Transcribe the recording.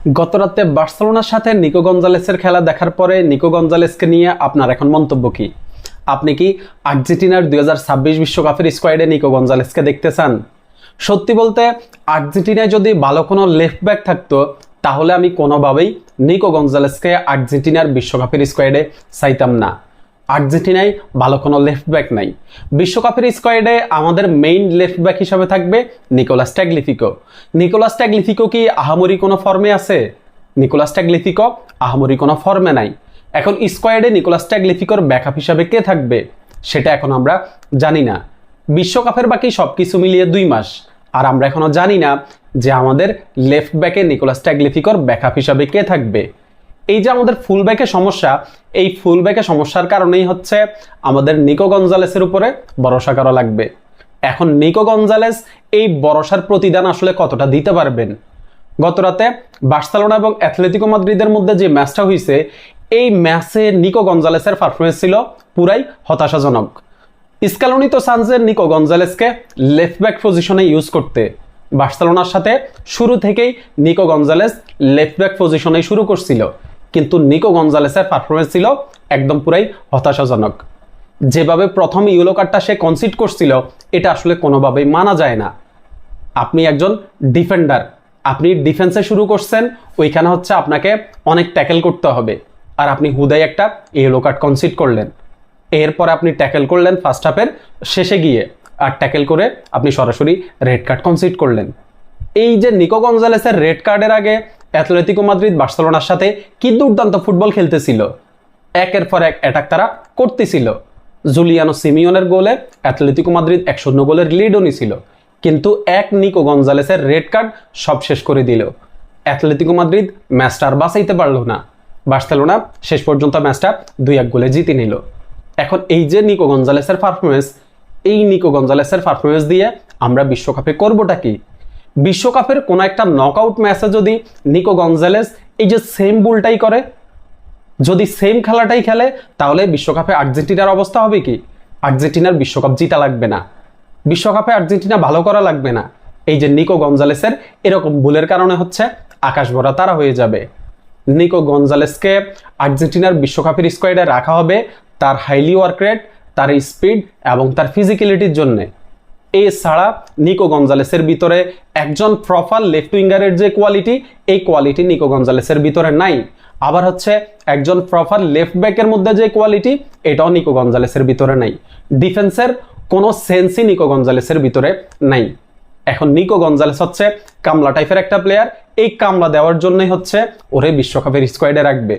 গতরাতে বার্সেলোনার সাথে নিকো গঞ্জালেসের খেলা দেখার পরে নিকো গঞ্জালেসকে নিয়ে আপনার এখন মন্তব্য কি? আপনি কি আর্জেন্টিনার 2026 বিশ্বকাপের স্কোয়াডে নিকো গঞ্জালেসকে দেখতে চান? সত্যি বলতে আর্জেন্টিনায় যদি ভালো কোনো লেফট ব্যাক থাকতো তাহলে আমি কোনোভাবেই নিকো গঞ্জালেসকে আর্জেন্টিনার বিশ্বকাপের স্কোয়াডে চাইতাম না। আর্জেন্টিনায় ভালো কোনো লেফট ব্যাক নাই। বিশ্বকাপের স্কোয়াডে আমাদের মেইন লেফট ব্যাক হিসাবে থাকবে নিকোলাস ট্যাগলিফিকো। নিকোলাস ট্যাগলিফিকো কি আহামরি কোনো ফর্মে আছে? নিকোলাস ট্যাগলিফিকো আহামরি কোনো ফর্মে নাই। এখন স্কোয়াডে নিকোলাস ট্যাগলিফিকোর ব্যাকআপ হিসাবে কে থাকবে সেটা এখন আমরা জানি না। বিশ্বকাপের বাকি সব কিছু মিলিয়ে 2 মাস, আর আমরা এখনো জানি না যে আমাদের লেফট ব্যাকে নিকোলাস ট্যাগলিফিকোর ব্যাকআপ হিসাবে কে থাকবে। এই যে আমাদের ফুল ব্যাকে সমস্যা, এই ফুল ব্যাকে সমস্যার কারণেই হচ্ছে আমাদের নিকো গঞ্জালেসের উপরে ভরসা করা লাগবে। এখন নিকো গঞ্জালেস এই ভরসার প্রতিদান আসলে কতটা দিতে পারবেন? গতরাতে বার্সেলোনা এবং অ্যাথলেটিকো মাদ্রিদের মধ্যে যে ম্যাচটা হয়েছে, এই ম্যাচে নিকো গঞ্জালেসের পারফরমেন্স ছিল পুরাই হতাশাজনক। স্ক্যালোনি তো চানছে নিকো গঞ্জালেসকে লেফট ব্যাক পজিশনে ইউজ করতে। বার্সেলোনার সাথে শুরু থেকেই নিকো গঞ্জালেস লেফট ব্যাক পজিশনে শুরু করছিল, কিন্তু নিকো গঞ্জালেসের পারফরমেন্স ছিল একদম পুরাই হতাশাজনক। যেভাবে প্রথম ইয়েলো কার্ডটা সে কনসিড করছিল, এটা আসলে কোনোভাবেই মানা যায় না। আপনি একজন ডিফেন্ডার, আপনি ডিফেন্সে শুরু করছেন, ওইখানে হচ্ছে আপনাকে অনেক ট্যাকেল করতে হবে, আর আপনি হুদাই একটা ইয়েলো কার্ড কনসিড করলেন। এরপর আপনি ট্যাকেল করলেন ফার্স্ট হাফের শেষে গিয়ে, আর ট্যাকেল করে আপনি সরাসরি রেড কার্ড কনসিড করলেন। এই যে নিকো গঞ্জালেসের রেড কার্ডের আগে অ্যাথলেটিকো মাদ্রিদ বার্সেলোনার সাথে কি দুর্দান্ত ফুটবল খেলতেছিল, একের পর এক অ্যাটাক তারা করতেছিল। জুলিয়ানো সিমিওনের গোলে অ্যাথলেটিকো মাদ্রিদ 1-0 গোলের লিডও নিছিল, কিন্তু এক নিকো গঞ্জালেসের রেড কার্ড সব শেষ করে দিল। অ্যাথলেটিকো মাদ্রিদ ম্যাচটা আর বাঁচাইতে পারলো না। বার্সেলোনা শেষ পর্যন্ত ম্যাচটা 2-1 গোলে জিতে নিল। এখন এই যে নিকো গঞ্জালেসের পারফরমেন্স, এই নিকো গঞ্জালেসের পারফরমেন্স দিয়ে আমরা বিশ্বকাপে করবোটা কি? বিশ্বকাপের কোনো একটা নকআউট ম্যাচে যদি নিকো গঞ্জালেস এই যে সেম ভুলটাই করে, যদি সেম খেলাটাই খেলে, তাহলে বিশ্বকাপে আর্জেন্টিনার অবস্থা হবে কি? আর্জেন্টিনার বিশ্বকাপ জিতা লাগবে না, বিশ্বকাপে আর্জেন্টিনা ভালো করা লাগবে না। এই যে নিকো গঞ্জালেসের এরকম ভুলের কারণে হচ্ছে আকাশ ভরা তারা হয়ে যাবে। নিকো গঞ্জালেসকে আর্জেন্টিনার বিশ্বকাপের স্কোয়াডে রাখা হবে তার হাইলি ওয়ার্ক রেট, তার স্পিড এবং তার ফিজিক্যালিটির জন্যে। এছাড়া নিকো গঞ্জালেসের ভিতরে একজন প্রপার লেফট উইঙ্গারের যে কোয়ালিটি, এই কোয়ালিটি নিকো গঞ্জালেসের ভিতরে নাই। আবার হচ্ছে একজন প্রপার লেফট ব্যাকের মধ্যে যে কোয়ালিটি, এটাও নিকো গঞ্জালেসের ভিতরে নাই। ডিফেন্সের কোনো সেন্সই নিকো গঞ্জালেসের ভিতরে নাই। এখন নিকো গঞ্জালেস হচ্ছে কামলা টাইপের একটা প্লেয়ার, এই কামলা দেওয়ার জন্যই হচ্ছে ওরে বিশ্বকাপের স্কোয়াডে রাখবে।